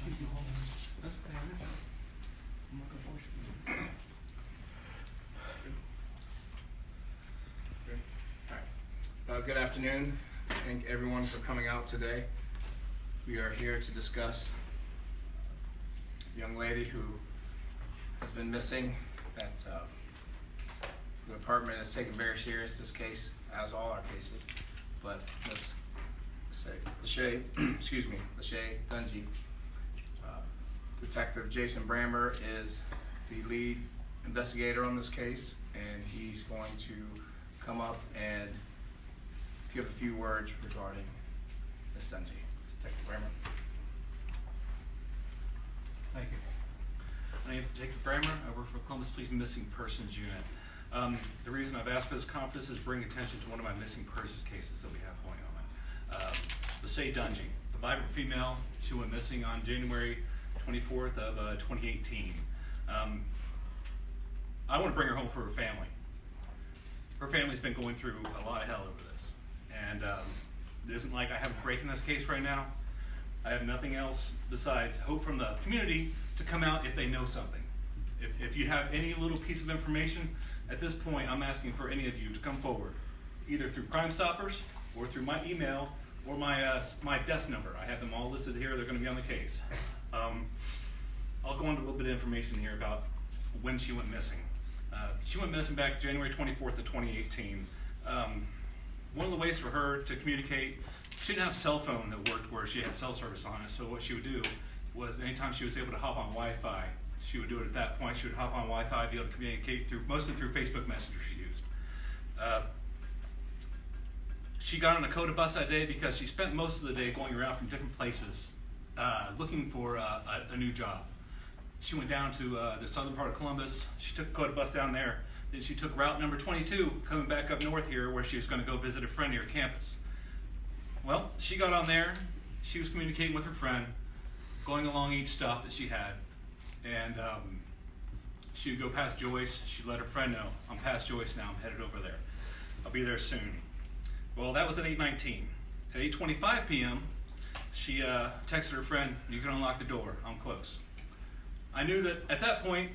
That's okay. I'm not gonna force you. Good. All right. Good afternoon. Thank everyone for coming out today. We are here to discuss a young lady who has been missing. That the department has taken very serious this case, as all our cases. But let's say LeShay, LeShay Dungey. Detective Jason Brammer is the lead investigator on this case, and he's going to come up and give a few words regarding Ms. Dungey. Detective Brammer. Thank you. My name is Detective Brammer. I work for Columbus Police Missing Persons Unit. The reason I've asked for this conference is bring attention to one of my missing persons cases that we have going on. LeShay Dungey, the vibrant female, she went missing on January 24th of 2018. I want to bring her home for her family. Her family's been going through a lot of hell over this. And it isn't like I have a break in this case right now. I have nothing else besides hope from the community to come out if they know something. If you have any little piece of information, at this point I'm asking for any of you to come forward, either through Crime Stoppers or through my email or my desk number. I have them all listed here. They're going to be on the case. I'll go into a little bit of information here about when she went missing. She went missing back January 24th of 2018. One of the ways for her to communicate, she didn't have a cell phone that worked where she had cell service on it, so what she would do was anytime she was able to hop on Wi-Fi, she would do it at that point. She would hop on Wi-Fi, be able to communicate mostly through Facebook Messenger she used. She got on a COTA bus that day because she spent most of the day going around from different places looking for a new job. She went down to the southern part of Columbus. She took a COTA bus down there. Then she took route number 22, coming back up north here, where she was going to go visit a friend near campus. Well, she got on there. She was communicating with her friend, going along each stop that she had. And she would go past Joyce. She'd let her friend know, I'm past Joyce now, I'm headed over there. I'll be there soon. Well, that was at 8:19. At 8:25 p.m., she texted her friend, you can unlock the door, I'm close. I knew that at that point,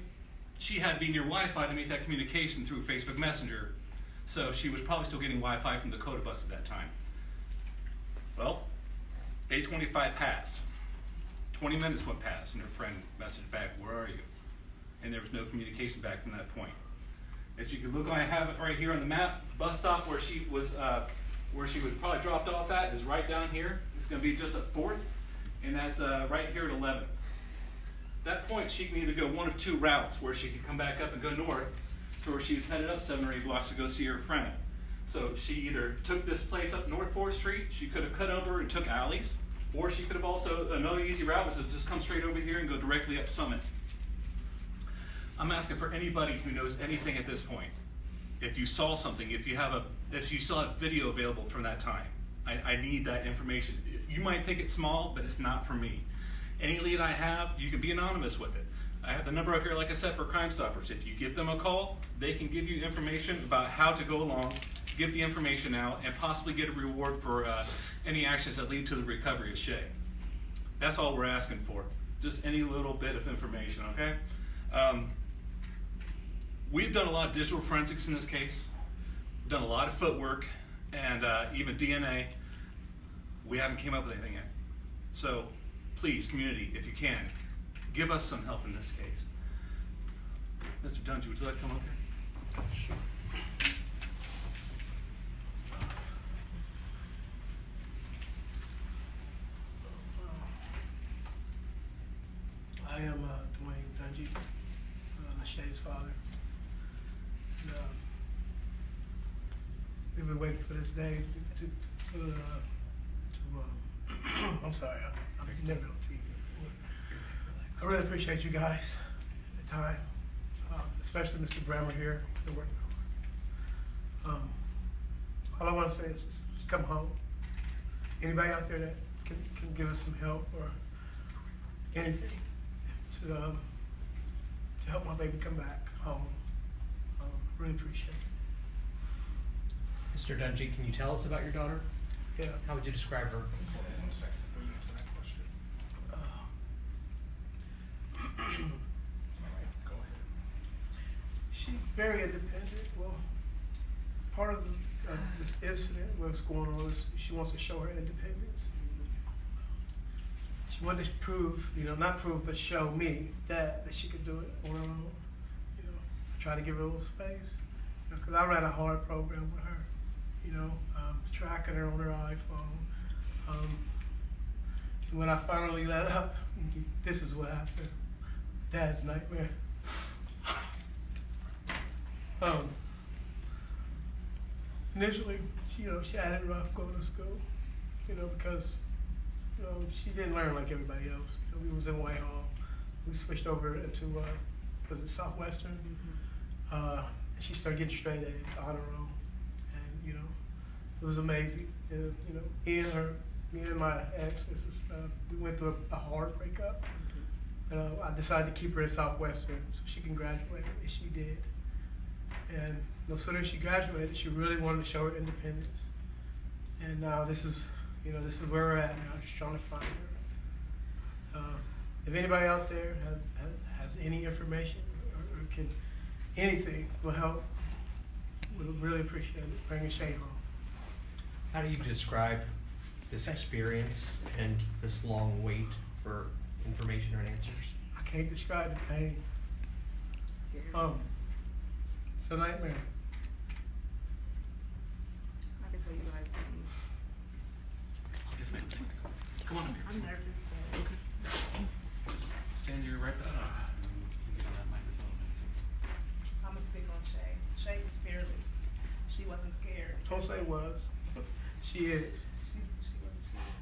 she had to be near Wi-Fi to make that communication through Facebook Messenger, so she was probably still getting Wi-Fi from the COTA bus at that time. Well, 8:25 passed. 20 minutes went past, and her friend messaged back, where are you? And there was no communication back from that point. As you can look, I have it right here on the map. Bus stop where she was, where she was probably dropped off at is right down here. It's going to be just at 4th, and that's right here at 11th. At that point, she can either go one of two routes, where she could come back up and go north, to where she was headed up 7 or 8 blocks to go see her friend. So she either took this place up North 4th Street, she could have cut over and took alleys, or she could have also, another easy route was to just come straight over here and go directly up Summit. I'm asking for anybody who knows anything at this point. If you saw something, if you still have video available from that time, I need that information. You might think it's small, but it's not for me. Any lead I have, you can be anonymous with it. I have the number up here, like I said, for Crime Stoppers. If you give them a call, they can give you information about how to go along, give the information out, and possibly get a reward for any actions that lead to the recovery of Shay. That's all we're asking for. Just any little bit of information, okay? We've done a lot of digital forensics in this case. We've done a lot of footwork and even DNA. We haven't came up with anything yet. So please, community, if you can, give us some help in this case. Mr. Dungey, would you like to come up here? I am Dwayne Dungey, LeShay's father. And, we've been waiting for this day I'm sorry, I've never been on TV before. I really appreciate you guys, the time, especially Mr. Brammer here, the work. All I want to say is just come home. Anybody out there that can give us some help or anything to help my baby come back home, really appreciate it. Mr. Dungey, can you tell us about your daughter? Yeah. How would you describe her? Hold on 1 second before you answer that question. she's very independent. Well, part of this incident, what's going on, is she wants to show her independence. She wanted to prove, not prove, but show me that she could do it on her own. Try to give her a little space. Because I ran a hard program with her, tracking her on her iPhone. When I finally let up, this is what happened. Dad's nightmare. Initially, she had it rough going to school, because, she didn't learn like everybody else. We was in Whitehall. We switched over into, was it Southwestern? And she started getting straight A's, honor roll. And, it was amazing. And, me and my ex, we went through a hard breakup. I decided to keep her in Southwestern so she can graduate, and she did. And no sooner she graduated, she really wanted to show her independence. And now this is where we're at now, just trying to find her. If anybody out there has any information or can anything will help, we'd really appreciate it. Bring LeShay home. How do you describe this experience and this long wait for information or answers? I can't describe the pain. It's a nightmare. I can tell you guys something. Yes, ma'am. Come on in here. I'm nervous. Just stand here right beside you. Get on that microphone. I'm gonna speak on Shay. Shay was fearless. She wasn't scared. Don't say was. She is. She's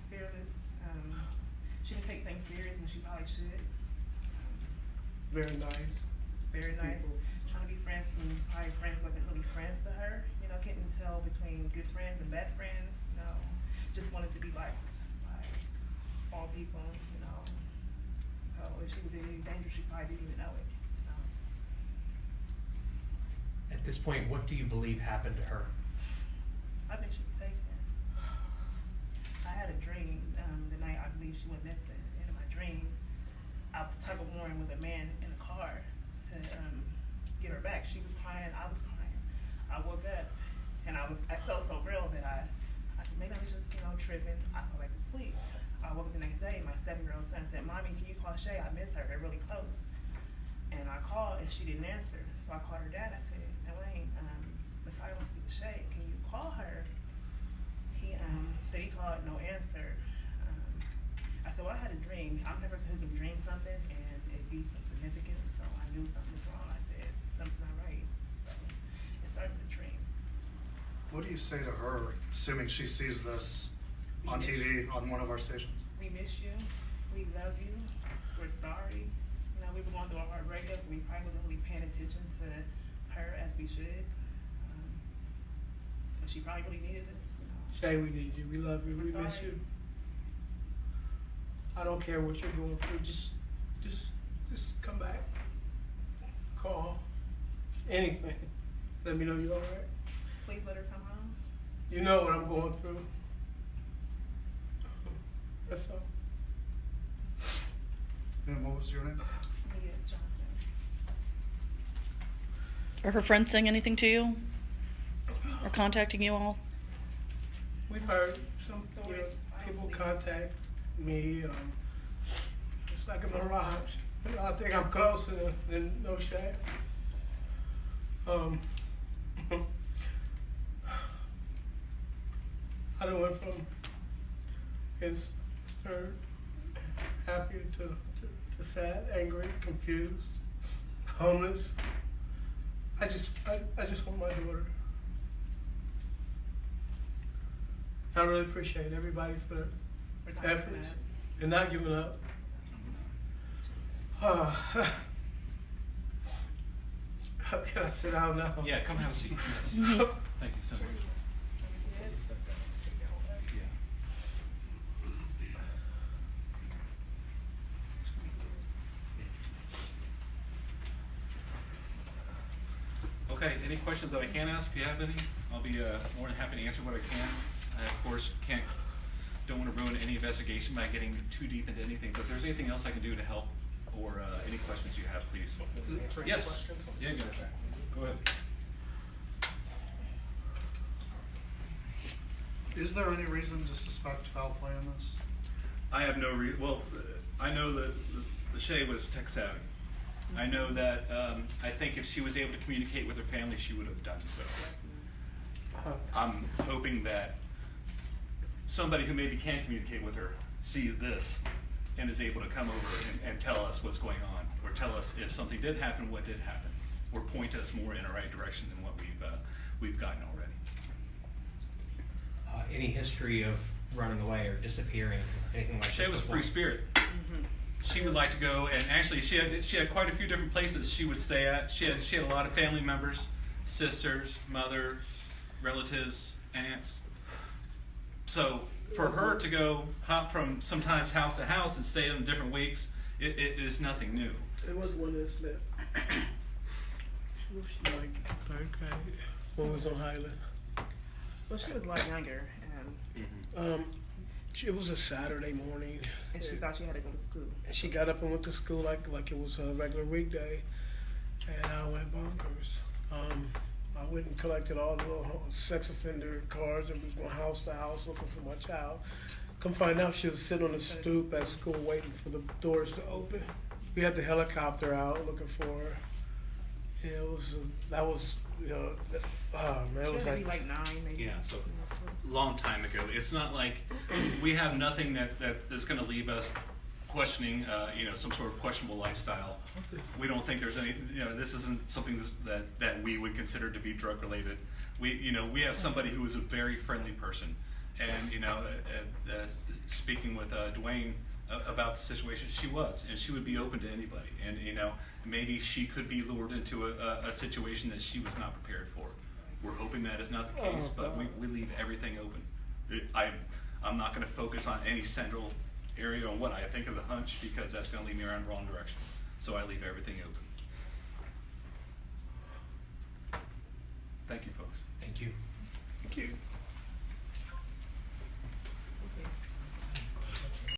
fearless. She didn't take things serious when she probably should. Very nice. Very nice. People. Trying to be friends when probably friends wasn't really friends to her. Couldn't tell between good friends and bad friends. Just wanted to be liked by all people. So if she was in any danger, she probably didn't even know it. At this point, what do you believe happened to her? I think she was taken. I had a dream the night I believe she went missing. And in my dream, I was tug of warring with a man in a car to get her back. She was crying, I was crying. I woke up and I felt so real that I said, maybe I'm just, tripping. I go back to sleep. I woke up the next day and my 7-year-old son said, Mommy, can you call Shay? I miss her, they're really close. And I called and she didn't answer. So I called her dad, I said, Elaine, Messiah wants to speak to Shay, can you call her? He said he called, no answer. I said, well, I had a dream. I'm the person who can dream something and it be some significance, so I knew something was wrong. I said, something's not right. So it started with a dream. What do you say to her, assuming she sees this on TV on one of our stations? We miss you. We love you. We're sorry. We were going through a hard breakup, so we probably wasn't really paying attention to her as we should. But she probably really needed us. Shay, we need you. We love you. We miss you. I don't care what you're going through. Just come back. Call. Anything. Let me know you're all right. Please let her come home. You know what I'm going through. That's all. And what was your name? Mia Johnson. Are her friends saying anything to you? Or contacting you all? We've heard some people contact me. It's like a mirage. I think I'm closer than LeShay. I done went from stirred, happy to sad, angry, confused, homeless. I just want my daughter. I really appreciate everybody for their efforts and not giving up. Can I sit down now? Yeah, come have a seat. Thank you so much. Okay, any questions that I can ask? If you have any, I'll be more than happy to answer what I can. I, of course, don't want to ruin any investigation by getting too deep into anything, but if there's anything else I can do to help or any questions you have, please. Yes. Yeah, go. Go ahead. Is there any reason to suspect foul play in this? I have no well, I know that LeShay was tech savvy. I know that, I think if she was able to communicate with her family, she would have done so. I'm hoping that somebody who maybe can communicate with her sees this and is able to come over and tell us what's going on, or tell us if something did happen, what did happen, or point us more in the right direction than what we've gotten already. Any history of running away or disappearing, anything like that? LeShay was a free spirit. She would like to go, and actually she had quite a few different places she would stay at. She had a lot of family members, sisters, mother, relatives, aunts. So for her to go hop from sometimes house to house and stay in different weeks, it is nothing new. It was one that slept. She was like third grade when we was on Highland. Well, she was a lot younger, It was a Saturday morning. and she thought she had to go to school. And she got up and went to school like it was a regular weekday, and I went bonkers. I went and collected all the little sex offender cards and was going house to house looking for my child. Come find out she was sitting on the stoop at school waiting for the doors to open. We had the helicopter out looking for her. Yeah, that was, you know, man, it She was had to be like, like 9, maybe. Yeah, so long time ago. It's not like we have nothing that is going to leave us questioning, some sort of questionable lifestyle. We don't think there's any, this isn't something that we would consider to be drug related. We have somebody who is a very friendly person, and speaking with Dwayne about the situation, she was, and she would be open to anybody, and maybe she could be lured into a situation that she was not prepared for. We're hoping that is not the case, but we leave everything open. I'm not going to focus on any central area on what I think is a hunch, because that's going to lead me around the wrong direction. So I leave everything open. Thank you, folks. Thank you. thank you.